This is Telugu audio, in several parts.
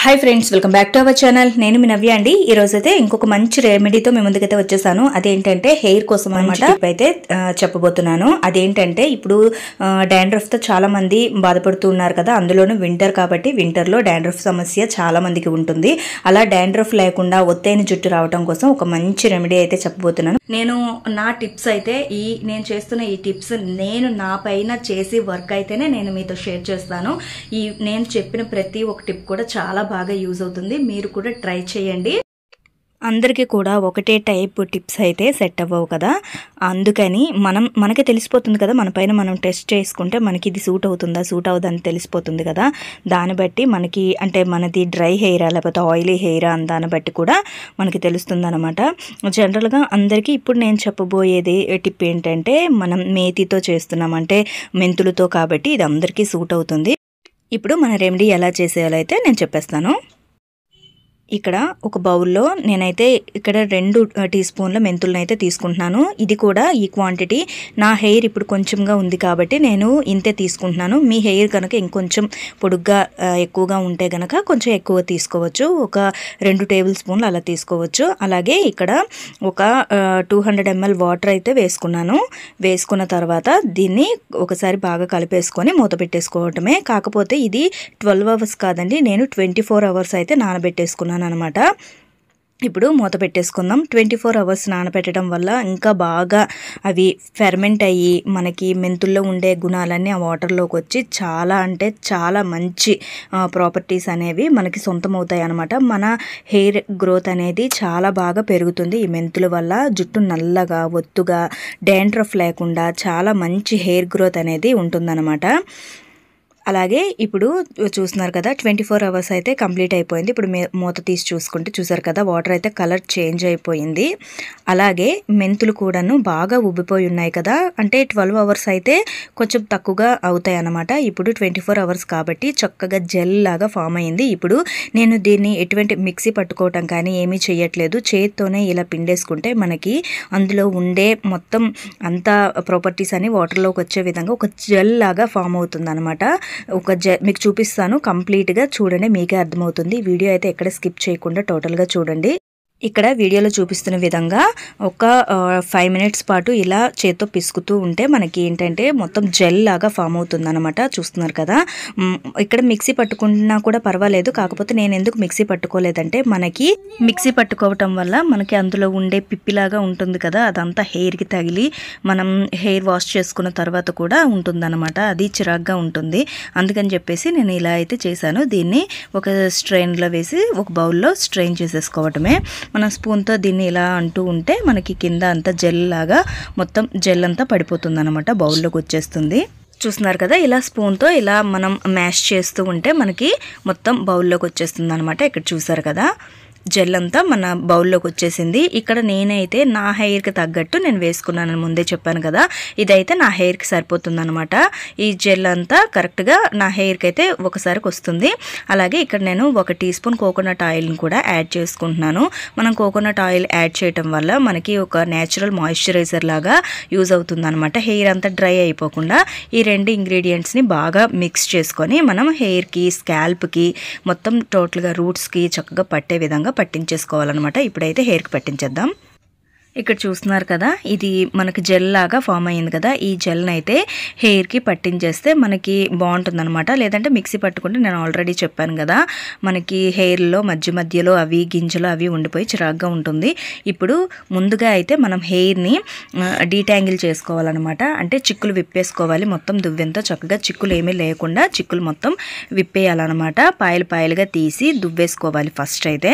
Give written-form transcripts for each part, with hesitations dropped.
Hi friends, welcome back to our channel. నేను మీ నవ్య అండి. ఈ రోజు అయితే ఇంకొక మంచి రెమెడీతో మీ ముందుకైతే వచ్చేసాను. అదేంటంటే హెయిర్ కోసం అనమాట. అయితే చెప్పబోతున్నాను. అదేంటంటే ఇప్పుడు డాండ్రఫ్ తో చాలా మంది బాధపడుతున్నారు కదా, అందులోనూ వింటర్ కాబట్టి వింటర్ లో డాండ్రఫ్ సమస్య చాలా మందికి ఉంటుంది. అలా డాండ్రఫ్ లేకుండా ఒత్తైన జుట్టు రావడం కోసం ఒక మంచి రెమెడీ అయితే చెప్పబోతున్నాను. నేను నా టిప్స్ అయితే నేను చేస్తున్న ఈ టిప్స్ నేను నా పైన చేసి వర్క్ అయితేనే నేను మీతో షేర్ చేస్తాను. నేను చెప్పిన ప్రతి ఒక్క టిప్ కూడా చాలా బాగా యూజ్ అవుతుంది. మీరు కూడా ట్రై చేయండి. అందరికీ కూడా ఒకటే టైప్ టిప్స్ అయితే సెట్ అవ్వవు కదా, అందుకని మనకే తెలిసిపోతుంది కదా, మన పైన మనం టెస్ట్ చేసుకుంటే మనకి ఇది సూట్ అవుతుందా సూట్ అవుదని తెలిసిపోతుంది కదా. దాన్ని బట్టి మనకి అంటే మనది డ్రై హెయిరా లేకపోతే ఆయిలీ హెయిరా అని దాన్ని బట్టి కూడా మనకి తెలుస్తుంది అనమాట. జనరల్గా అందరికీ ఇప్పుడు నేను చెప్పబోయేది టిప్ ఏంటంటే మనం మేతితో చేస్తున్నాం, అంటే మెంతులతో, కాబట్టి ఇది అందరికీ సూట్ అవుతుంది. ఇప్పుడు మన రెమెడీ ఎలా చేసేయాలో అయితే నేను చెప్పేస్తాను. ఇక్కడ ఒక బౌల్లో నేనైతే ఇక్కడ 2 టీ స్పూన్ల మెంతులను అయితే తీసుకుంటున్నాను. ఇది కూడా ఈ క్వాంటిటీ. నా హెయిర్ ఇప్పుడు కొంచెంగా ఉంది కాబట్టి నేను ఇంతే తీసుకుంటున్నాను. మీ హెయిర్ కనుక ఇంకొంచెం పొడుగ్గా ఎక్కువగా ఉంటే కనుక కొంచెం ఎక్కువ తీసుకోవచ్చు. ఒక 2 టేబుల్ స్పూన్లు అలా తీసుకోవచ్చు. అలాగే ఇక్కడ ఒక 200 ml వాటర్ అయితే వేసుకున్నాను. వేసుకున్న తర్వాత దీన్ని ఒకసారి బాగా కలిపేసుకొని మూత పెట్టేసుకోవటమే. కాకపోతే ఇది 12 hours కాదండి, నేను 24 hours అయితే నానబెట్టేసుకున్నాను అనమాట. ఇప్పుడు మూత పెట్టేసుకుందాం. 24 hours నానబెట్టడం వల్ల ఇంకా బాగా అవి ఫెర్మెంట్ అయ్యి మనకి మెంతుల్లో ఉండే గుణాలన్నీ ఆ వాటర్లోకి వచ్చి చాలా అంటే చాలా మంచి ప్రాపర్టీస్ అనేవి మనకి సొంతమవుతాయి అనమాట. మన హెయిర్ గ్రోత్ అనేది చాలా బాగా పెరుగుతుంది ఈ మెంతుల వల్ల. జుట్టు నల్లగా ఒత్తుగా డాండ్రఫ్ లేకుండా చాలా మంచి హెయిర్ గ్రోత్ అనేది ఉంటుందన్నమాట. అలాగే ఇప్పుడు చూస్తున్నారు కదా, 24 hours అయితే కంప్లీట్ అయిపోయింది. ఇప్పుడు మూత తీసి చూసుకుంటే చూసారు కదా, వాటర్ అయితే కలర్ చేంజ్ అయిపోయింది. అలాగే మెంతులు కూడాను బాగా ఉబ్బిపోయి ఉన్నాయి కదా, అంటే 12 hours అయితే కొంచెం తక్కువగా అవుతాయి అన్నమాట. ఇప్పుడు 24 hours కాబట్టి చక్కగా జెల్ లాగా ఫామ్ అయింది. ఇప్పుడు నేను దీన్ని ఎటువంటి మిక్సీ పట్టుకోవటం కానీ ఏమీ చేయట్లేదు, చేత్తోనే ఇలా పిండేసుకుంటే మనకి అందులో ఉండే మొత్తం అంతా ప్రాపర్టీస్ అని వాటర్లోకి వచ్చే విధంగా ఒక జెల్ లాగా ఫామ్ అవుతుంది అనమాట. మీకు చూపిస్తాను, కంప్లీట్గా చూడండి, మీకే అర్థమవుతుంది. వీడియో అయితే ఎక్కడ స్కిప్ చేయకుండా టోటల్గా చూడండి. ఇక్కడ వీడియోలో చూపిస్తున్న విధంగా ఒక 5 minutes పాటు ఇలా చేత్తో పిసుకుతూ ఉంటే మనకి ఏంటంటే మొత్తం జెల్ లాగా ఫామ్ అవుతుంది అనమాట. చూస్తున్నారు కదా, ఇక్కడ మిక్సీ పట్టుకున్నా కూడా పర్వాలేదు. కాకపోతే నేను ఎందుకు మిక్సీ పట్టుకోలేదంటే మనకి మిక్సీ పట్టుకోవటం వల్ల మనకి అందులో ఉండే పిప్పిలాగా ఉంటుంది కదా, అదంతా హెయిర్కి తగిలి మనం హెయిర్ వాష్ చేసుకున్న తర్వాత కూడా ఉంటుందన్నమాట. అది చిరాగ్గా ఉంటుంది. అందుకని చెప్పేసి నేను ఇలా అయితే చేశాను. దీన్ని ఒక స్ట్రెయిన్లో వేసి ఒక బౌల్లో స్ట్రెయిన్ చేసేసుకోవటమే. మన స్పూన్తో దీన్ని ఇలా అంటూ ఉంటే మనకి కింద అంతా జెల్ లాగా మొత్తం జెల్ అంతా పడిపోతుంది అనమాట, బౌల్లోకి వచ్చేస్తుంది. చూస్తున్నారు కదా, ఇలా స్పూన్తో ఇలా మనం మ్యాష్ చేస్తూ ఉంటే మనకి మొత్తం బౌల్లోకి వచ్చేస్తుంది అనమాట. ఇక్కడ చూసారు కదా, జెల్ అంతా మన బౌల్లోకి వచ్చేసింది. ఇక్కడ నేనైతే నా హెయిర్కి తగ్గట్టు నేను వేసుకున్నాను, ముందే చెప్పాను కదా. ఇదైతే నా హెయిర్కి సరిపోతుంది అనమాట. ఈ జెల్ అంతా కరెక్ట్గా నా హెయిర్కి అయితే ఒకసారికి వస్తుంది. అలాగే ఇక్కడ నేను 1 టీ స్పూన్ కోకోనట్ ఆయిల్ని కూడా యాడ్ చేసుకుంటున్నాను. మనం కోకోనట్ ఆయిల్ యాడ్ చేయటం వల్ల మనకి ఒక న్యాచురల్ మాయిశ్చరైజర్ లాగా యూజ్ అవుతుంది అనమాట. హెయిర్ అంతా డ్రై అయిపోకుండా ఈ 2 ఇంగ్రీడియంట్స్ని బాగా మిక్స్ చేసుకొని మనం హెయిర్కి, స్కాల్ప్కి, మొత్తం టోటల్గా రూట్స్కి చక్కగా పట్టే విధంగా పట్టించేసుకోవాలన్నమాట. ఇప్పుడైతే హెయిర్కి పట్టించేద్దాం. ఇక్కడ చూస్తున్నారు కదా, ఇది మనకి జెల్ లాగా ఫామ్ అయ్యింది కదా. ఈ జెల్ని అయితే హెయిర్కి పట్టించేస్తే మనకి బాగుంటుంది అనమాట. లేదంటే మిక్సీ పట్టుకుంటే నేను ఆల్రెడీ చెప్పాను కదా, మనకి హెయిర్లో మధ్యలో అవి గింజలు అవి ఉండిపోయి చిరాగ్గా ఉంటుంది. ఇప్పుడు ముందుగా అయితే మనం హెయిర్ని డీటాంగిల్ చేసుకోవాలన్నమాట. అంటే చిక్కులు విప్పేసుకోవాలి. మొత్తం దువ్వెంతో చక్కగా చిక్కులు ఏమీ లేకుండా చిక్కులు మొత్తం విప్పేయాలన్నమాట. పాయలుగా తీసి దువ్వేసుకోవాలి ఫస్ట్ అయితే.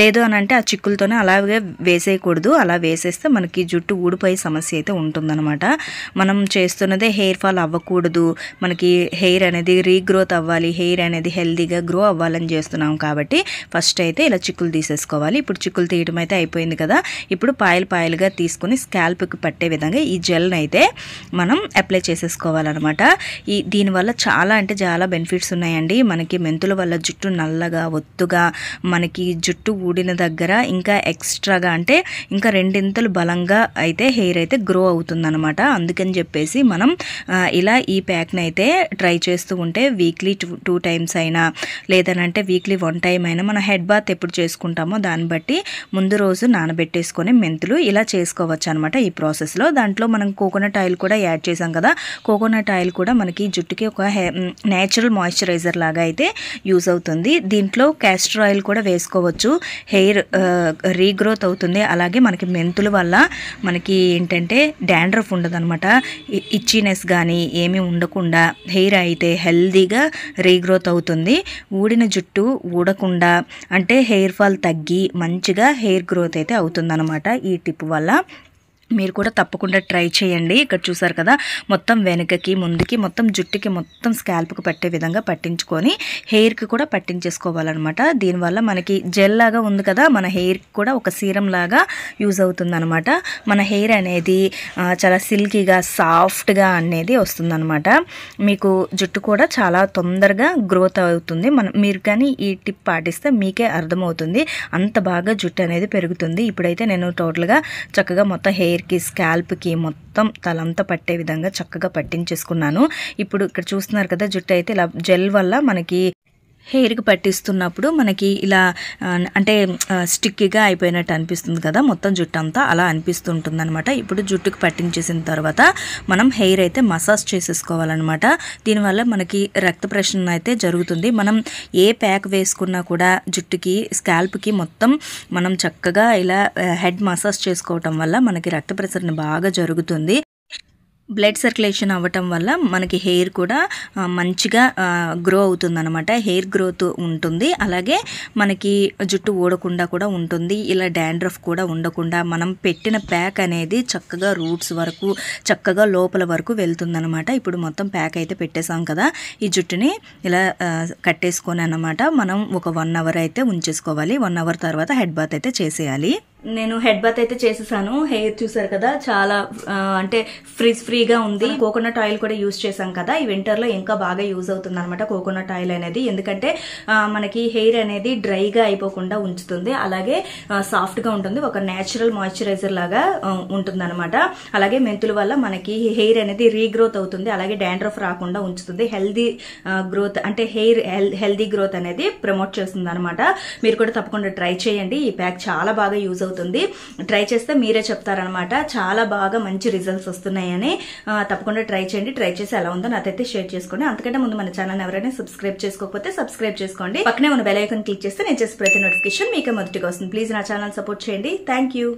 లేదు అని అంటే ఆ చిక్కులతోనే అలాగే వేసేయకూడదు. అలా వేసేస్తే మనకి జుట్టు ఊడిపోయే సమస్య అయితే ఉంటుందన్నమాట. మనం చేస్తున్నదే హెయిర్ ఫాల్ అవ్వకూడదు, మనకి హెయిర్ అనేది రీగ్రోత్ అవ్వాలి, హెయిర్ అనేది హెల్దీగా గ్రో అవ్వాలని చేస్తున్నాం కాబట్టి ఫస్ట్ అయితే ఇలా చిక్కులు తీసేసుకోవాలి. ఇప్పుడు చిక్కులు తీయడం అయితే అయిపోయింది కదా. ఇప్పుడు పాయలుగా తీసుకుని స్కాల్ప్కి పట్టే విధంగా ఈ జెల్ని అయితే మనం అప్లై చేసేసుకోవాలన్నమాట. దీనివల్ల చాలా అంటే చాలా బెనిఫిట్స్ ఉన్నాయండి. మనకి మెంతుల వల్ల జుట్టు నల్లగా ఒత్తుగా, మనకి జుట్టు ఊడిన దగ్గర ఇంకా ఎక్స్ట్రాగా అంటే ఇంకా 2 రెండింతలు బలంగా అయితే హెయిర్ అయితే గ్రో అవుతుందన్నమాట. అందుకని చెప్పేసి మనం ఇలా ఈ ప్యాక్ని అయితే ట్రై చేస్తూ ఉంటే వీక్లీ 2 టైమ్స్ అయినా లేదనంటే వీక్లీ 1 టైం అయినా మనం హెడ్ బాత్ ఎప్పుడు చేసుకుంటామో దాన్ని బట్టి ముందు రోజు నానబెట్టేసుకొని మెంతులు ఇలా చేసుకోవచ్చు అనమాట. ఈ ప్రాసెస్లో దాంట్లో మనం కోకోనట్ ఆయిల్ కూడా యాడ్ చేసాం కదా. కోకోనట్ ఆయిల్ కూడా మనకి జుట్టుకి ఒక నేచురల్ మాయిశ్చరైజర్ లాగా అయితే యూజ్ అవుతుంది. దీంట్లో క్యాస్టర్ ఆయిల్ కూడా వేసుకోవచ్చు. హెయిర్ రీగ్రోత్ అవుతుంది. అలాగే మనకి మెంతుల వల్ల మనకి ఏంటంటే డాండ్రఫ్ ఉండదు అనమాట. ఇచ్చినెస్ కానీ ఏమీ ఉండకుండా హెయిర్ అయితే హెల్దీగా రీగ్రోత్ అవుతుంది. ఊడిన జుట్టు ఊడకుండా అంటే హెయిర్ ఫాల్ తగ్గి మంచిగా హెయిర్ గ్రోత్ అయితే అవుతుందన్నమాట ఈ టిప్ వల్ల. మీరు కూడా తప్పకుండా ట్రై చేయండి. ఇక్కడ చూసారు కదా, మొత్తం వెనుకకి ముందుకి మొత్తం జుట్టుకి మొత్తం స్కాల్ప్కి పట్టే విధంగా పట్టించుకొని హెయిర్కి కూడా పట్టించేసుకోవాలన్నమాట. దీనివల్ల మనకి జెల్ లాగా ఉంది కదా, మన హెయిర్కి కూడా ఒక సీరం లాగా యూజ్ అవుతుందన్నమాట. మన హెయిర్ అనేది చాలా సిల్కీగా సాఫ్ట్గా అనేది వస్తుందన్నమాట. మీకు జుట్టు కూడా చాలా తొందరగా గ్రోత్ అవుతుంది. మీరు కానీ ఈ టిప్ పాటిస్తే మీకే అర్థమవుతుంది, అంత బాగా జుట్టు అనేది పెరుగుతుంది. ఇప్పుడైతే నేను టోటల్గా చక్కగా మొత్తం హెయిర్కి స్కాల్ప్కి మొత్తం తలంతా పట్టే విధంగా చక్కగా పట్టించేసుకున్నాను. ఇప్పుడు ఇక్కడ చూస్తున్నారు కదా, జుట్టు అయితే ఇలా జెల్ వల్ల మనకి హెయిర్కి పట్టిస్తున్నప్పుడు మనకి ఇలా అంటే స్టిక్కీగా అయిపోయినట్టు అనిపిస్తుంది కదా, మొత్తం జుట్టు అంతా అలా అనిపిస్తుంటుంది అనమాట. ఇప్పుడు జుట్టుకు పట్టించేసిన తర్వాత మనం హెయిర్ అయితే మసాజ్ చేసేసుకోవాలన్నమాట. దీనివల్ల మనకి రక్త ప్రసరణ అయితే జరుగుతుంది. మనం ఏ ప్యాక్ వేసుకున్నా కూడా జుట్టుకి స్కాల్ప్కి మొత్తం మనం చక్కగా ఇలా హెడ్ మసాజ్ చేసుకోవటం వల్ల మనకి రక్త ప్రసరణ బాగా జరుగుతుంది. బ్లడ్ సర్క్యులేషన్ అవ్వటం వల్ల మనకి హెయిర్ కూడా మంచిగా గ్రో అవుతుందన్నమాట. హెయిర్ గ్రోత్ ఉంటుంది. అలాగే మనకి జుట్టు ఊడకుండా కూడా ఉంటుంది. ఇలా డాండ్రఫ్ కూడా ఉండకుండా మనం పెట్టిన ప్యాక్ అనేది చక్కగా రూట్స్ వరకు చక్కగా లోపల వరకు వెళ్తుందన్నమాట. ఇప్పుడు మొత్తం ప్యాక్ అయితే పెట్టేసాం కదా, ఈ జుట్టుని ఇలా కట్టేసుకొని అన్నమాట మనం ఒక 1 అవర్ అయితే ఉంచేసుకోవాలి. 1 అవర్ తర్వాత హెడ్ బాత్ అయితే చేసేయాలి. నేను హెడ్ బాత్ అయితే చేసేసాను. హెయిర్ చూసారు కదా, చాలా అంటే ఫ్రీగా ఉంది. కోకోనట్ ఆయిల్ కూడా యూజ్ చేసాం కదా, ఈ వింటర్ లో ఇంకా బాగా యూజ్ అవుతుంది అనమాట కోకోనట్ ఆయిల్ అనేది. ఎందుకంటే మనకి హెయిర్ అనేది డ్రైగా అయిపోకుండా ఉంచుతుంది. అలాగే సాఫ్ట్ గా ఉంటుంది. ఒక నేచురల్ మాయిశ్చరైజర్ లాగా ఉంటుంది అనమాట. అలాగే మెంతుల వల్ల మనకి హెయిర్ అనేది రీగ్రోత్ అవుతుంది. అలాగే డాండ్రఫ్ రాకుండా ఉంచుతుంది. హెల్దీ గ్రోత్ అంటే హెయిర్ హెల్దీ గ్రోత్ అనేది ప్రమోట్ చేస్తుంది అనమాట. మీరు కూడా తప్పకుండా ట్రై చేయండి. ఈ ప్యాక్ చాలా బాగా యూజ్ అవుతుంది. ట్రై చేస్తే మీరే చెప్తారనమాట, చాలా బాగా మంచి రిజల్ట్స్ వస్తున్నాయని. తప్పకుండా ట్రై చేయండి. ట్రై చేసి ఎలా ఉందో నాకైతే షేర్ చేసుకోండి. అంతకంటే ముందు మన ఛానల్ ఎవరైనా సబ్స్క్రైబ్ చేసుకోకపోతే సబ్స్క్రైబ్ చేసుకోండి. పక్కనే ఉన్న బెల్ ఐకాన్ క్లిక్ చేస్తే నేను చేసే ప్రతి నోటిఫికేషన్ మీకే మొదటిగా వస్తుంది. ప్లీజ్ నా ఛానల్ సపోర్ట్ చేయండి. Thank you.